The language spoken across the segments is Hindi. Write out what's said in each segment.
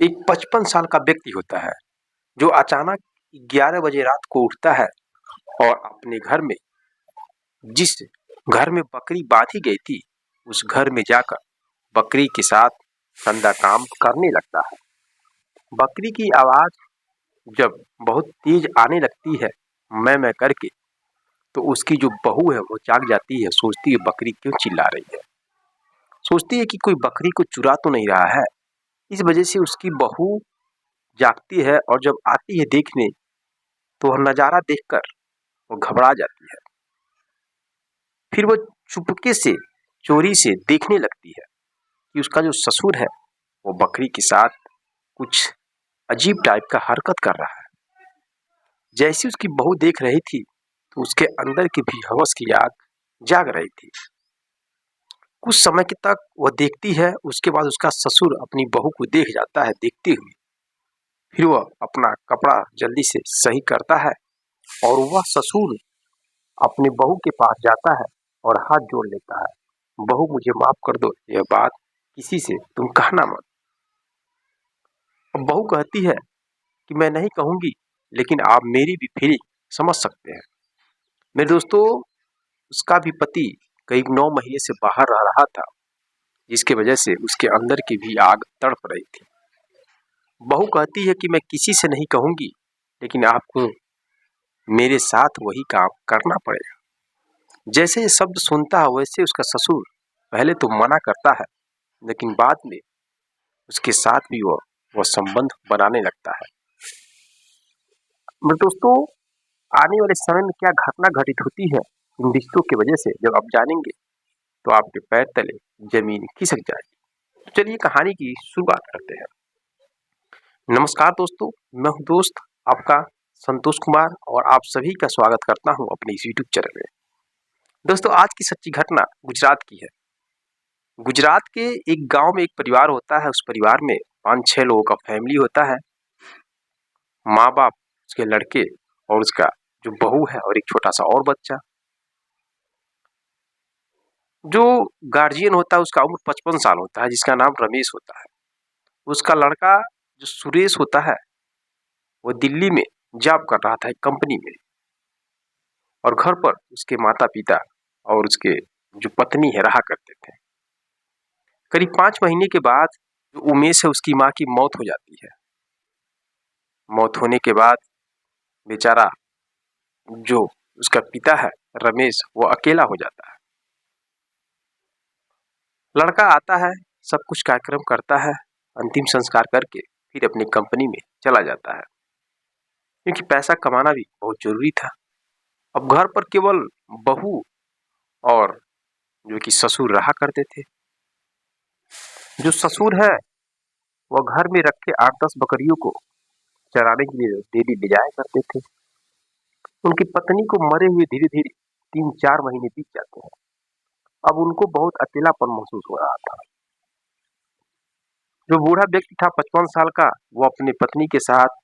एक 55 साल का व्यक्ति होता है जो अचानक 11 बजे रात को उठता है और अपने घर में, जिस घर में बकरी बांधी गई थी, उस घर में जाकर बकरी के साथ गंदा काम करने लगता है। बकरी की आवाज जब बहुत तेज आने लगती है मैं करके, तो उसकी जो बहू है वो जाग जाती है। सोचती है बकरी क्यों चिल्ला रही है, सोचती है कि कोई बकरी को चुरा तो नहीं रहा है। इस वजह से उसकी बहू जागती है और जब आती है देखने, तो वह नजारा देखकर वो घबरा जाती है। फिर वो चुपके से, चोरी से देखने लगती है कि उसका जो ससुर है वो बकरी के साथ कुछ अजीब टाइप का हरकत कर रहा है। जैसी उसकी बहू देख रही थी तो उसके अंदर की भी हवस की आग जाग रही थी। कुछ समय के तक वह देखती है, उसके बाद उसका ससुर अपनी बहू को देख जाता है देखते हुए। फिर वह अपना कपड़ा जल्दी से सही करता है और वह ससुर अपने बहू के पास जाता है और हाथ जोड़ लेता है, बहू मुझे माफ कर दो, यह बात किसी से तुम कहना मत। अब बहू कहती है कि मैं नहीं कहूंगी, लेकिन आप मेरी भी फीलिंग समझ सकते हैं। मेरे दोस्तों, उसका भी पति करीब 9 महीने से बाहर रह रहा था, जिसके वजह से उसके अंदर की भी आग तड़प रही थी। बहू कहती है कि मैं किसी से नहीं कहूंगी, लेकिन आपको मेरे साथ वही काम करना पड़ेगा। जैसे ये शब्द सुनता है वैसे उसका ससुर पहले तो मना करता है, लेकिन बाद में उसके साथ भी वह संबंध बनाने लगता है। मेरे दोस्तों, आने वाले समय में क्या घटना घटित होती है इन रिश्तों की वजह से, जब आप जानेंगे तो आपके पैर तले जमीन खिसक जाएगी। तो चलिए कहानी की शुरुआत करते हैं। नमस्कार दोस्तों, मैं हूं दोस्त आपका संतोष कुमार और आप सभी का स्वागत करता हूं अपने इस यूट्यूब चैनल में। दोस्तों, आज की सच्ची घटना गुजरात की है। गुजरात के एक गांव में एक परिवार होता है। उस परिवार में 5-6 लोगों का फैमिली होता है। माँ बाप, उसके लड़के और उसका जो बहू है और एक छोटा सा और बच्चा। जो गार्जियन होता है उसका उम्र 55 साल होता है, जिसका नाम रमेश होता है। उसका लड़का जो सुरेश होता है वो दिल्ली में जॉब कर रहा था एक कंपनी में, और घर पर उसके माता पिता और उसके जो पत्नी है रहा करते थे। करीब 5 महीने के बाद जो उमेश है उसकी माँ की मौत हो जाती है। मौत होने के बाद बेचारा जो उसका पिता है रमेश, वो अकेला हो जाता है। लड़का आता है, सब कुछ कार्यक्रम करता है, अंतिम संस्कार करके फिर अपनी कंपनी में चला जाता है, क्योंकि पैसा कमाना भी बहुत जरूरी था। अब घर पर केवल बहू और जो कि ससुर रहा करते थे। जो ससुर है वह घर में रखे 8-10 बकरियों को चराने के लिए डेली ले जाया करते थे। उनकी पत्नी को मरे हुए धीरे धीरे 3-4 महीने बीत जाते हैं। अब उनको बहुत अकेलापन महसूस हो रहा था। जो बूढ़ा व्यक्ति था 55 साल का, वो अपनी पत्नी के साथ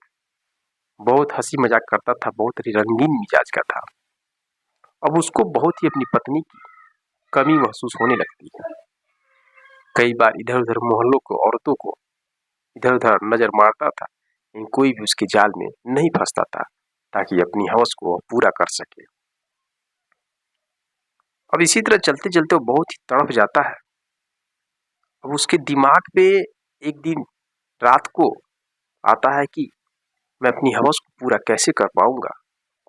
बहुत हंसी मजाक करता था, बहुत ही रंगीन मिजाज का था। अब उसको बहुत ही अपनी पत्नी की कमी महसूस होने लगती है। कई बार इधर उधर मोहल्लों को, औरतों को इधर उधर नजर मारता था, लेकिन कोई भी उसके जाल में नहीं फंसता था, ताकि अपनी हवस को वह पूरा कर सके। अब इसी तरह चलते चलते वो बहुत ही तड़प जाता है। अब उसके दिमाग पे एक दिन रात को आता है कि मैं अपनी हवस को पूरा कैसे कर पाऊंगा,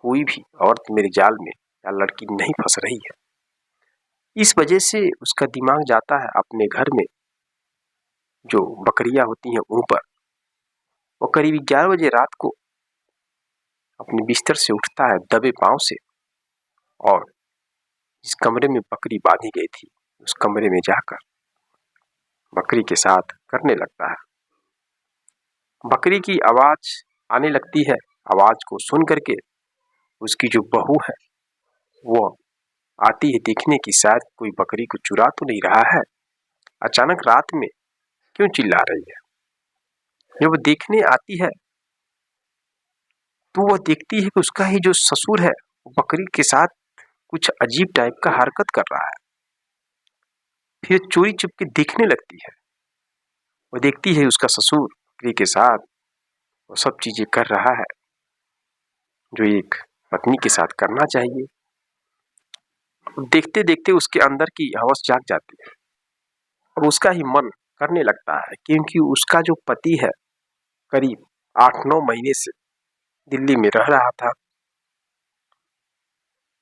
कोई भी औरत मेरे जाल में या लड़की नहीं फंस रही है। इस वजह से उसका दिमाग जाता है अपने घर में जो बकरियां होती हैं उन पर। वो करीब 11 बजे रात को अपने बिस्तर से उठता है दबे पांव से, और जिस कमरे में बकरी बांधी गई थी उस कमरे में जाकर बकरी के साथ करने लगता है। बकरी की आवाज आने लगती है। आवाज को सुन करके उसकी जो बहू है वो आती है देखने की शायद कोई बकरी को चुरा तो नहीं रहा है, अचानक रात में क्यों चिल्ला रही है। जब वो देखने आती है तो वह देखती है कि उसका ही जो ससुर है वो बकरी के साथ कुछ अजीब टाइप का हरकत कर रहा है। फिर चोरी चुप के देखने लगती है। वो देखती है उसका ससुर बकरी के साथ वो सब चीजें कर रहा है जो एक पत्नी के साथ करना चाहिए। देखते देखते उसके अंदर की हवस जाग जाती है और उसका ही मन करने लगता है, क्योंकि उसका जो पति है करीब 8-9 महीने से दिल्ली में रह रहा था।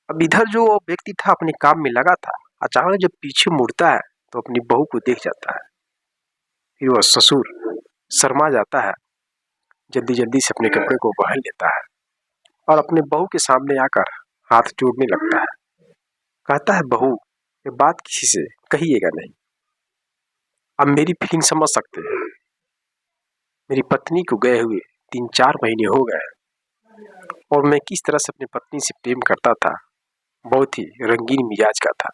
अब इधर जो व्यक्ति था अपने काम में लगा था, अचानक जब पीछे मुड़ता है तो अपनी बहू को देख जाता है। फिर वह ससुर शर्मा जाता है, जल्दी जल्दी से अपने कपड़े को पहन लेता है और अपने बहू के सामने आकर हाथ जोड़ने लगता है। कहता है, बहू ये बात किसी से कहिएगा नहीं। अब मेरी फीलिंग समझ सकते हैं। मेरी पत्नी को गए हुए 3-4 महीने हो गए और मैं किस तरह से अपनी पत्नी से प्रेम करता था, बहुत ही रंगीन मिजाज का था।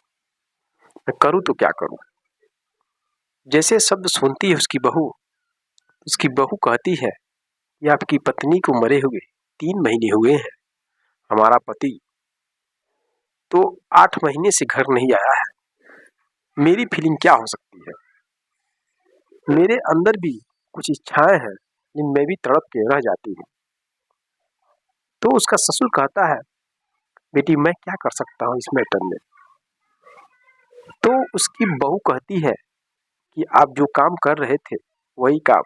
मैं करूँ तो क्या करूँ। जैसे शब्द सुनती है उसकी बहू कहती है कि आपकी पत्नी को मरे हुए 3 महीने हुए हैं। हमारा पति तो 8 महीने से घर नहीं आया है। मेरी फीलिंग क्या हो सकती है। मेरे अंदर भी कुछ इच्छाएं हैं जिनमें भी तड़प के रह जाती हूँ। तो उसका ससुर कहता है, बेटी मैं क्या कर सकता हूँ इस मैटर में। तो उसकी बहू कहती है कि आप जो काम कर रहे थे वही काम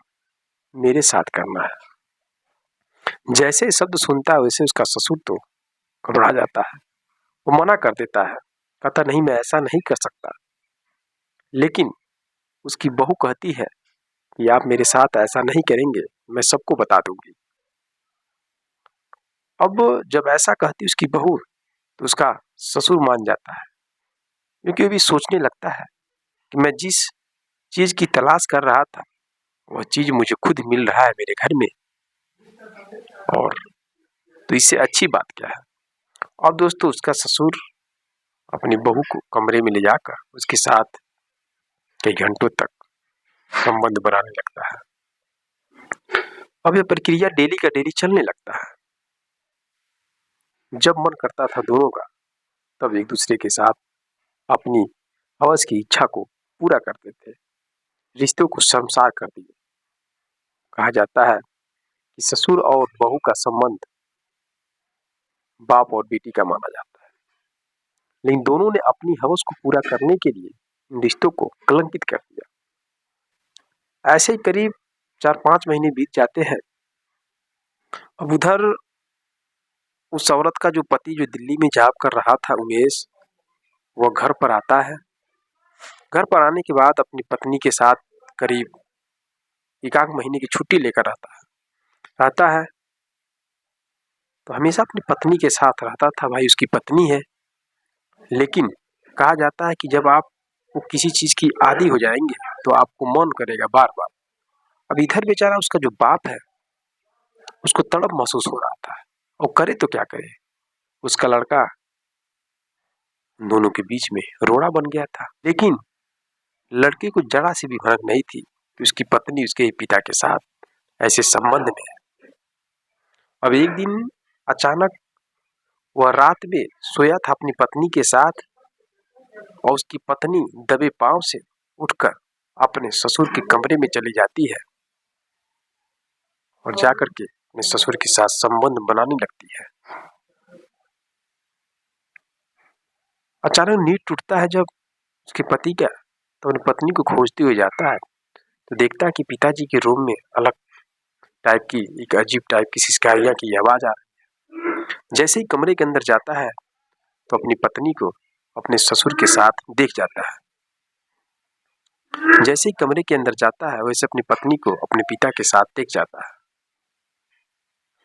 मेरे साथ करना है। जैसे शब्द सुनता है वैसे उसका ससुर तो घबरा जाता है। वो मना कर देता है, कहता नहीं मैं ऐसा नहीं कर सकता। लेकिन उसकी बहू कहती है कि आप मेरे साथ ऐसा नहीं करेंगे, मैं सबको बता दूंगी। अब जब ऐसा कहती उसकी बहू तो उसका ससुर मान जाता है, क्योंकि वो भी सोचने लगता है कि मैं जिस चीज की तलाश कर रहा था वह चीज मुझे खुद मिल रहा है मेरे घर में, और तो इससे अच्छी बात क्या है। और दोस्तों उसका ससुर अपनी बहू को कमरे में ले जाकर उसके साथ कई घंटों तक संबंध बनाने लगता है। अब यह प्रक्रिया डेली का डेली चलने लगता है। जब मन करता था दोनों का तब एक दूसरे के साथ अपनी हवस की इच्छा को पूरा करते थे। रिश्तों को शर्मसार कर दिए। कहा जाता है कि ससुर और बहू का संबंध बाप और बेटी का माना जाता है, लेकिन दोनों ने अपनी हवस को पूरा करने के लिए इन रिश्तों को कलंकित कर दिया। ऐसे ही करीब 4-5 महीने बीत जाते हैं। अब उधर उस औरत का जो पति जो दिल्ली में जॉब कर रहा था उमेश, वह घर पर आता है। घर पर आने के बाद अपनी पत्नी के साथ करीब 1-8 महीने की छुट्टी लेकर रहता है। तो हमेशा अपनी पत्नी के साथ रहता था। भाई उसकी पत्नी है, लेकिन कहा जाता है कि जब आप वो किसी चीज की आदी हो जाएंगे तो आपको मन करेगा बार बार। अब इधर बेचारा उसका जो बाप है उसको तड़प महसूस हो रहा था, और करे तो क्या करे। उसका लड़का दोनों के बीच में रोड़ा बन गया था, लेकिन लड़के को जरा सी भी भनक नहीं थी कि उसकी पत्नी उसके पिता के साथ ऐसे संबंध में है। अब एक दिन अचानक वह रात में सोया था अपनी पत्नी के साथ, और उसकी पत्नी दबे पांव से उठकर अपने ससुर के कमरे में चली जाती है और जाकर के अपने ससुर के साथ संबंध बनाने लगती है। अचानक नींद टूटता है जब उसके पति का, तो अपनी पत्नी को खोजते हुए जाता है तो देखता है कि पिताजी के रूम में अलग टाइप की एक अजीब टाइप की सिसकारियां की आवाज आ रही है। जैसे ही कमरे के अंदर जाता है तो अपनी पत्नी को अपने ससुर के साथ देख जाता है। जैसे ही कमरे के अंदर जाता है वैसे अपनी पत्नी को अपने पिता के साथ देख जाता है।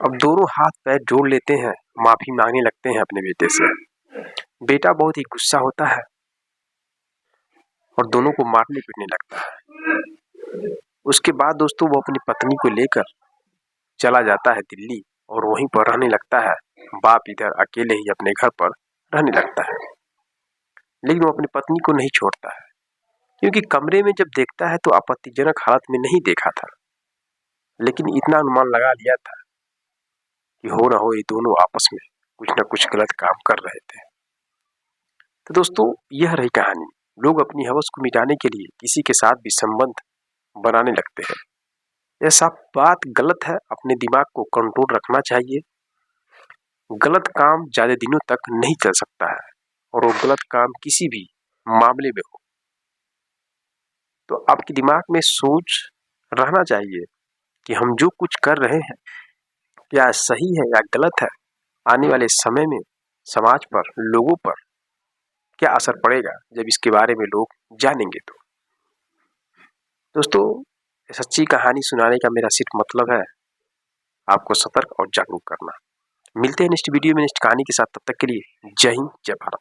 अब दोनों हाथ पैर जोड़ लेते हैं, माफी मांगने लगते हैं अपने बेटे से। बेटा बहुत ही गुस्सा होता है और दोनों को मारने पीटने लगता है। उसके बाद दोस्तों वो अपनी पत्नी को लेकर चला जाता है दिल्ली और वहीं पर रहने लगता है। बाप इधर अकेले ही अपने घर पर रहने लगता है, लेकिन वो अपनी पत्नी को नहीं छोड़ता है, क्योंकि कमरे में जब देखता है तो आपत्तिजनक हालत में नहीं देखा था, लेकिन इतना अनुमान लगा लिया था कि हो ना हो ये दोनों आपस में कुछ न कुछ गलत काम कर रहे थे। तो दोस्तों यह रही कहानी। लोग अपनी हवस को मिटाने के लिए किसी के साथ भी संबंध बनाने लगते हैं। यह सब बात गलत है। अपने दिमाग को कंट्रोल रखना चाहिए। गलत काम ज़्यादा दिनों तक नहीं चल सकता है, और वो गलत काम किसी भी मामले में हो। तो आपके दिमाग में सोच रहना चाहिए कि हम जो कुछ कर रहे हैं क्या सही है या गलत है। आने वाले समय में समाज पर, लोगों पर क्या असर पड़ेगा जब इसके बारे में लोग जानेंगे। तो दोस्तों, सच्ची कहानी सुनाने का मेरा सिर्फ मतलब है आपको सतर्क और जागरूक करना। मिलते हैं नेक्स्ट वीडियो में नेक्स्ट कहानी के साथ। तब तक के लिए जय हिंद, जय भारत।